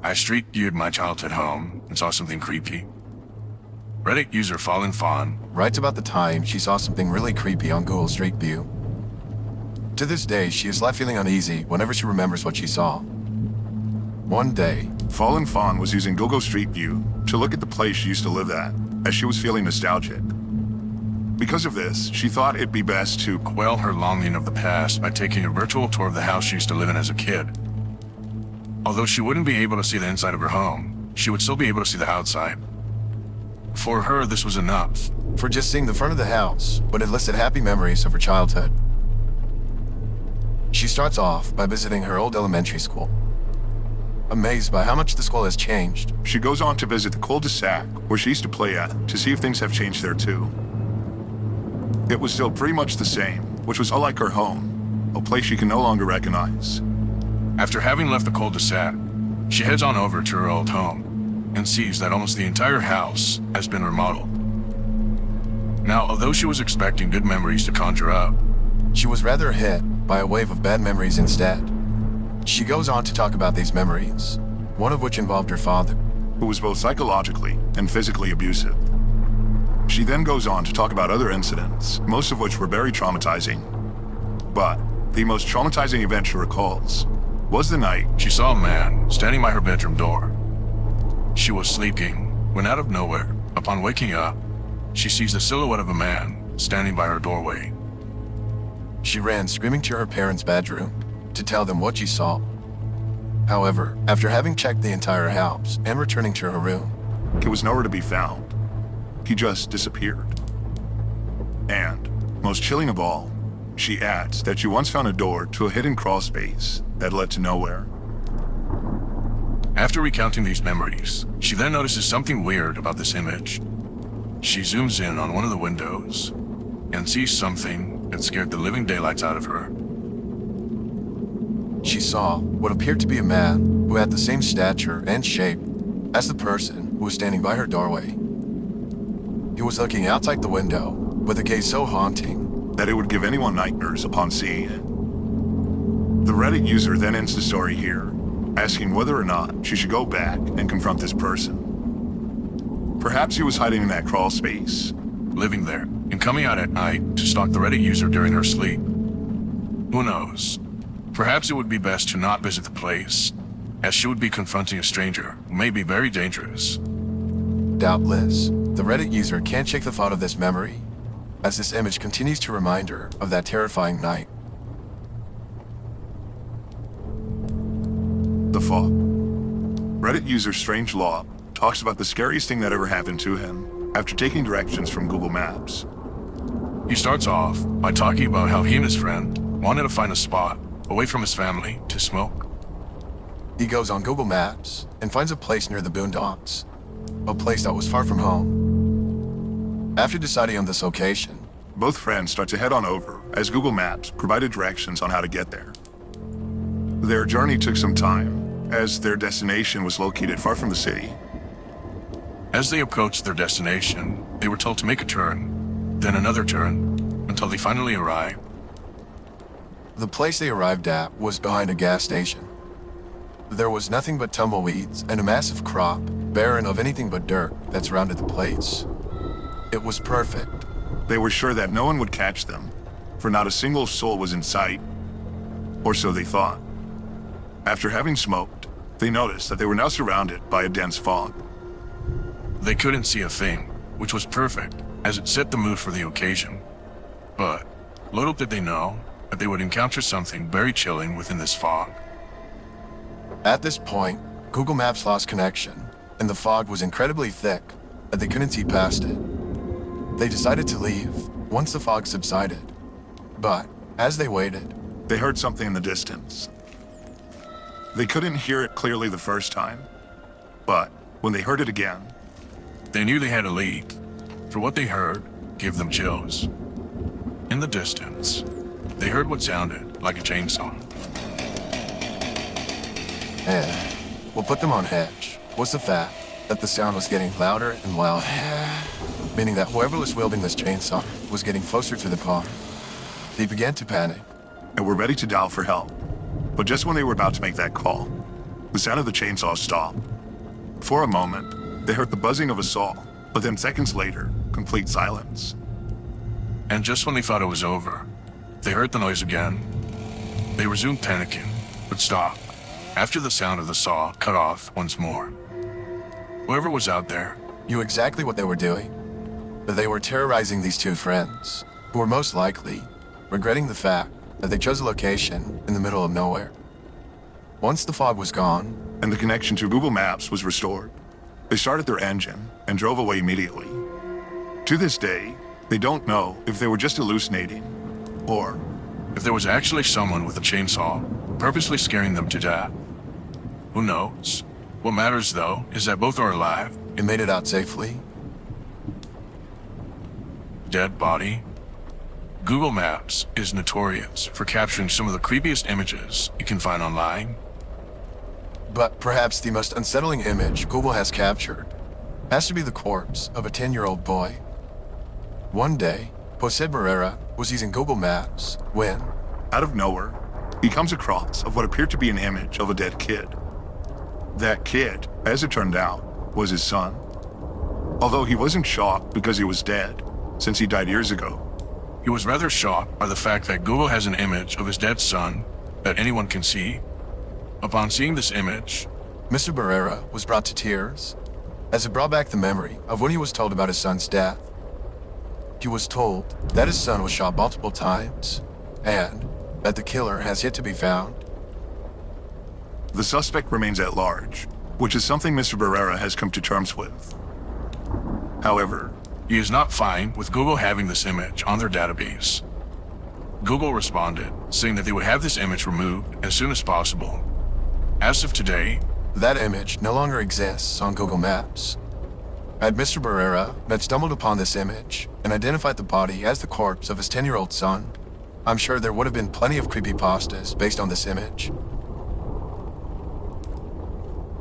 I street viewed my childhood home and saw something creepy. Reddit user Fallen Fawn writes about the time she saw something really creepy on Google Street View. To this day, she is left feeling uneasy whenever she remembers what she saw. One day, Fallen Fawn was using Google Street View to look at the place she used to live at, as she was feeling nostalgic. Because of this, she thought it'd be best to quell her longing of the past by taking a virtual tour of the house she used to live in as a kid. Although she wouldn't be able to see the inside of her home, she would still be able to see the outside. For her, this was enough. For just seeing the front of the house would elicit happy memories of her childhood. She starts off by visiting her old elementary school. Amazed by how much the school has changed, she goes on to visit the cul-de-sac where she used to play at to see if things have changed there too. It was still pretty much the same, which was unlike her home, a place she can no longer recognize. After having left the cul-de-sac, she heads on over to her old home and sees that almost the entire house has been remodeled. Now, although she was expecting good memories to conjure up, she was rather hit by a wave of bad memories instead. She goes on to talk about these memories, one of which involved her father, who was both psychologically and physically abusive. She then goes on to talk about other incidents, most of which were very traumatizing. But the most traumatizing event she recalls was the night she saw a man standing by her bedroom door. She was sleeping when out of nowhere, upon waking up, she sees the silhouette of a man standing by her doorway. She ran screaming to her parents' bedroom to tell them what she saw. However, after having checked the entire house and returning to her room, he was nowhere to be found. He just disappeared. And, most chilling of all, she adds that she once found a door to a hidden crawl space that led to nowhere. After recounting these memories, she then notices something weird about this image. She zooms in on one of the windows and sees something that scared the living daylights out of her. She saw what appeared to be a man who had the same stature and shape as the person who was standing by her doorway. He was looking outside the window with a gaze so haunting that it would give anyone nightmares upon seeing it. The Reddit user then ends the story here, asking whether or not she should go back and confront this person. Perhaps he was hiding in that crawl space, living there, and coming out at night to stalk the Reddit user during her sleep. Who knows? Perhaps it would be best to not visit the place, as she would be confronting a stranger who may be very dangerous. Doubtless, the Reddit user can't shake the thought of this memory, as this image continues to remind her of that terrifying night. The fog. Reddit user Strange Law talks about the scariest thing that ever happened to him after taking directions from Google Maps. He starts off by talking about how he and his friend wanted to find a spot away from his family to smoke. He goes on Google Maps and finds a place near the boondocks, a place that was far from home. After deciding on this location, both friends start to head on over as Google Maps provided directions on how to get there. Their journey took some time, as their destination was located far from the city. As they approached their destination, they were told to make a turn, then another turn, until they finally arrived. The place they arrived at was behind a gas station. There was nothing but tumbleweeds and a massive crop, barren of anything but dirt, that surrounded the place. It was perfect. They were sure that no one would catch them, for not a single soul was in sight, or so they thought. After having smoked, they noticed that they were now surrounded by a dense fog. They couldn't see a thing, which was perfect, as it set the mood for the occasion. But little did they know that they would encounter something very chilling within this fog. At this point, Google Maps lost connection, and the fog was incredibly thick that they couldn't see past it. They decided to leave once the fog subsided, but as they waited, they heard something in the distance. They couldn't hear it clearly the first time, but when they heard it again, they knew they had to leave, for what they heard gave them chills. In the distance, they heard what sounded like a chainsaw. What put them on edge was the fact that the sound was getting louder and louder, meaning that whoever was wielding this chainsaw was getting closer to the car. They began to panic and were ready to dial for help. But just when they were about to make that call, the sound of the chainsaw stopped. For a moment, they heard the buzzing of a saw, but then seconds later, complete silence. And just when they thought it was over, they heard the noise again. They resumed panicking, but stopped after the sound of the saw cut off once more. Whoever was out there Knew exactly what they were doing, but they were terrorizing these two friends, who were most likely regretting the fact that they chose a location in the middle of nowhere. Once the fog was gone, And the connection to Google Maps was restored. They started their engine and drove away immediately. To this day, they don't know if they were just hallucinating or if there was actually someone with a chainsaw purposely scaring them to death. Who knows? What matters, though, is that both are alive. and made it out safely. Dead body. Google Maps is notorious for capturing some of the creepiest images you can find online. But perhaps the most unsettling image Google has captured has to be the corpse of a 10-year-old boy. One day, Jose Barrera was using Google Maps when, out of nowhere, he comes across of what appeared to be an image of a dead kid. That kid, as it turned out, was his son. Although he wasn't shocked because he was dead, since he died years ago. He was rather shocked by the fact that Google has an image of his dead son that anyone can see. Upon seeing this image, Mr. Barrera was brought to tears, as it brought back the memory of when he was told about his son's death. He was told that his son was shot multiple times, and that the killer has yet to be found. The suspect remains at large, which is something Mr. Barrera has come to terms with. However, he is not fine with Google having this image on their database. Google responded, saying that they would have this image removed as soon as possible. As of today, That image no longer exists on Google Maps. Had Mr. Barrera not stumbled upon this image and identified the body as the corpse of his 10-year-old son, I'm sure there would have been plenty of creepypastas based on this image.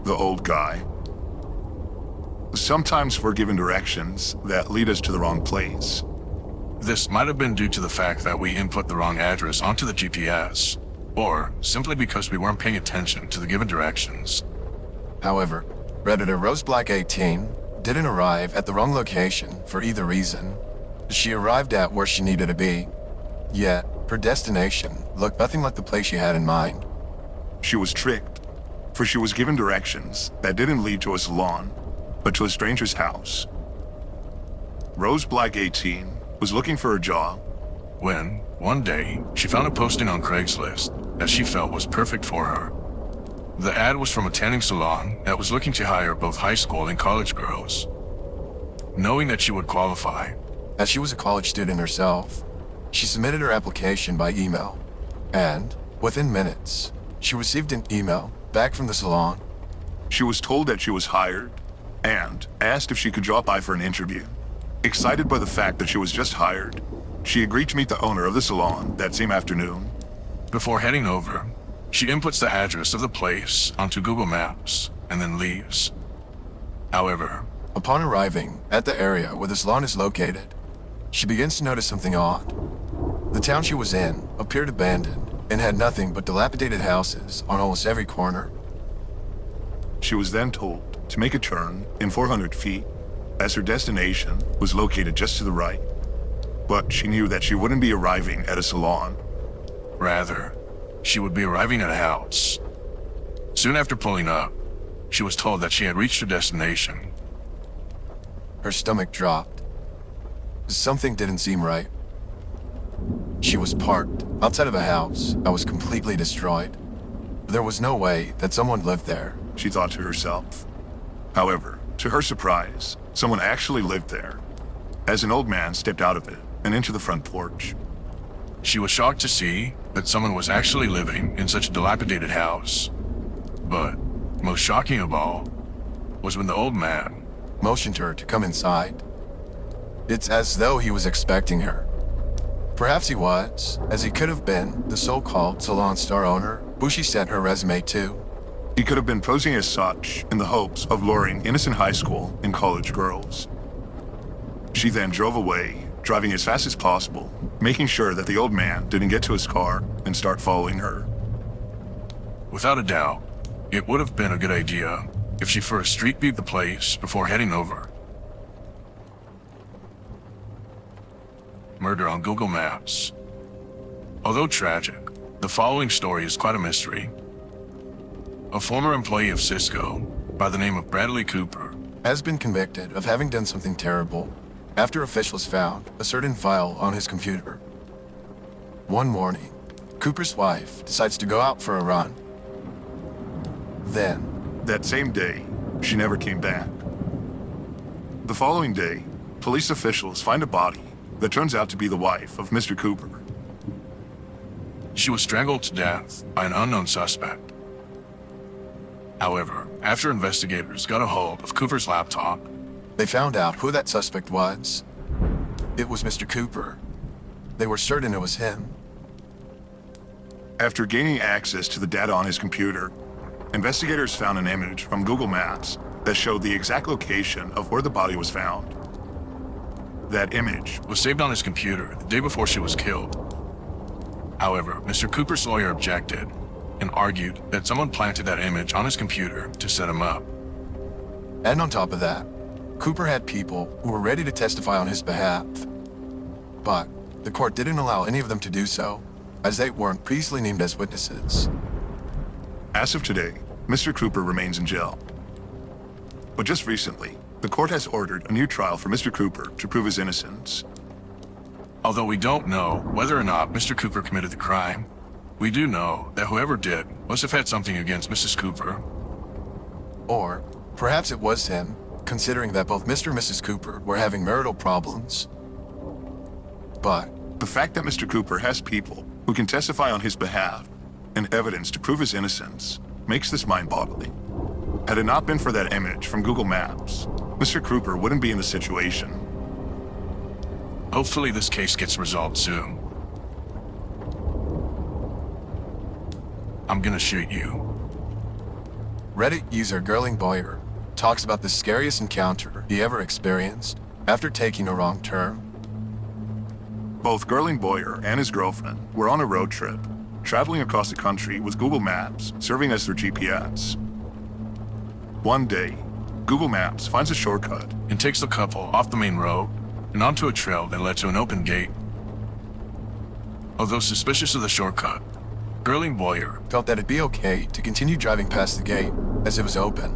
the old guy. Sometimes we're given directions that lead us to the wrong place. this might have been due to the fact that we input the wrong address onto the GPS, or simply because we weren't paying attention to the given directions. However, Redditor RoseBlack18 didn't arrive at the wrong location for either reason. She arrived at where she needed to be, yet her destination looked nothing like the place she had in mind. She was tricked, for she was given directions that didn't lead to a salon, but to a stranger's house. Rose Black 18 was looking for a job When, one day, she found a posting on Craigslist that she felt was perfect for her. The ad was from a tanning salon that was looking to hire both high school and college girls. Knowing that she would qualify, As she was a college student herself, she submitted her application by email, and within minutes, she received an email back from the salon. She was told that she was hired and asked if she could drop by for an interview. Excited by the fact that she was just hired, she agreed to meet the owner of the salon that same afternoon. before heading over, she inputs the address of the place onto Google Maps and then leaves. However, Upon arriving at the area where the salon is located, she begins to notice something odd. The town she was in appeared abandoned and had nothing but dilapidated houses on almost every corner. She was then told to make a turn in 400 feet, as her destination was located just to the right. But she knew that she wouldn't be arriving at a salon. rather, she would be arriving at a house. Soon after pulling up, she was told that she had reached her destination. Her stomach dropped. Something didn't seem right. She was parked outside of a house that was completely destroyed. There was no way that someone lived there. She thought to herself. However, to her surprise, someone actually lived there, as an old man stepped out of it and into the front porch. She was shocked to see that someone was actually living in such a dilapidated house. But most shocking of all was when the old man, Motioned her to come inside. It's as though he was expecting her. Perhaps he was, as he could have been the so-called salon star owner who she sent her resume to. He could have been posing as such in the hopes of luring innocent high school and college girls. She then drove away, driving as fast as possible, making sure that the old man didn't get to his car and start following her. without a doubt, it would have been a good idea if she first street viewed the place before heading over. Murder on Google Maps. Although tragic, the following story is quite a mystery. A former employee of Cisco, by the name of Bradley Cooper, has been convicted of having done something terrible after officials found a certain file on his computer. One morning, Cooper's wife decides to go out for a run. Then, That same day, she never came back. The following day, police officials find a body that turns out to be the wife of Mr. Cooper. she was strangled to death by an unknown suspect. However, after investigators got a hold of Cooper's laptop, they found out who that suspect was. It was Mr. Cooper. They were certain it was him. After gaining access to the data on his computer, investigators found an image from Google Maps that showed the exact location of where the body was found. That image was saved on his computer the day before she was killed. However, Mr. Cooper's lawyer objected and argued that someone planted that image on his computer to set him up. And on top of that, Cooper had people who were ready to testify on his behalf. But the court didn't allow any of them to do so, as they weren't previously named as witnesses. As of today, Mr. Cooper remains in jail. But just recently, the court has ordered a new trial for Mr. Cooper to prove his innocence. Although we don't know whether or not Mr. Cooper committed the crime, we do know that whoever did must have had something against Mrs. Cooper. Or perhaps it was him, considering that both Mr. and Mrs. Cooper were having marital problems. But The fact that Mr. Cooper has people who can testify on his behalf and evidence to prove his innocence makes this mind-boggling. Had it not been for that image from Google Maps, Mr. Cooper wouldn't be in the situation. Hopefully this case gets resolved soon. I'm gonna shoot you. Reddit user Girling Boyer talks about the scariest encounter he ever experienced after taking a wrong turn. Both Girling Boyer and his girlfriend were on a road trip, traveling across the country with Google Maps serving as their GPS. One day, Google Maps finds a shortcut. And takes the couple off the main road and onto a trail that led to an open gate. Although suspicious of the shortcut, Girling Boyer Felt that it'd be okay to continue driving past the gate as it was open.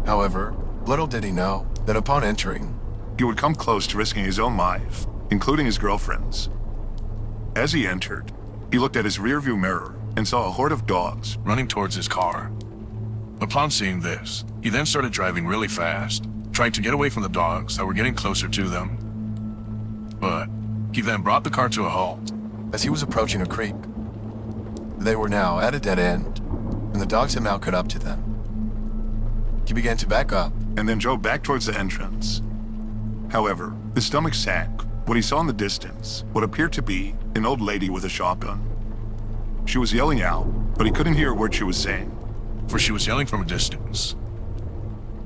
However, little did he know that upon entering, He would come close to risking his own life, including his girlfriend's. As he entered, he looked at his rearview mirror and saw a horde of dogs. running towards his car. Upon seeing this, he then started driving really fast, trying to get away from the dogs that were getting closer to them. But he then brought the car to a halt. as he was approaching a creek. They were now at a dead end, and the dogs had now caught up to them. He began to back up. And then drove back towards the entrance. However, his stomach sank when he saw in the distance what appeared to be an old lady with a shotgun. She was yelling out, but he couldn't hear a word she was saying. For she was yelling from a distance.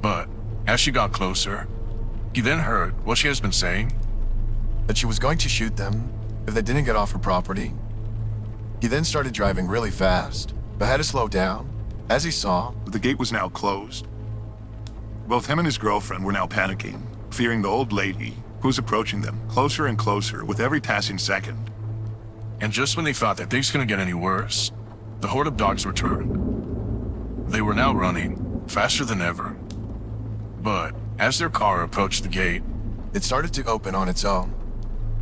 But as she got closer, he then heard what she has been saying. That she was going to shoot them if they didn't get off her property. He then started driving really fast, but had to slow down as he saw But the gate was now closed. Both him and his girlfriend were now panicking, fearing the old lady who was approaching them closer and closer with every passing second. And just when they thought that things couldn't get any worse, the horde of dogs returned. They were now running faster than ever. But as their car approached the gate, it started to open on its own.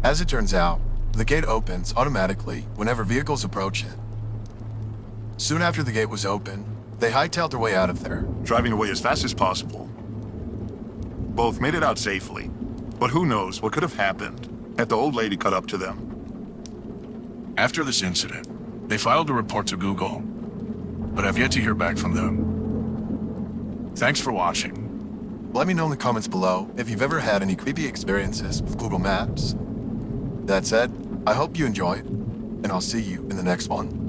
As it turns out, the gate opens automatically whenever vehicles approach it. Soon after the gate was open, they hightailed their way out of there. Driving away as fast as possible. Both made it out safely, but who knows what could have happened had the old lady caught up to them. after this incident, they filed a report to Google, but have yet to hear back from them. Thanks for watching. Let me know in the comments below if you've ever had any creepy experiences with Google Maps. That said, I hope you enjoyed, and I'll see you in the next one.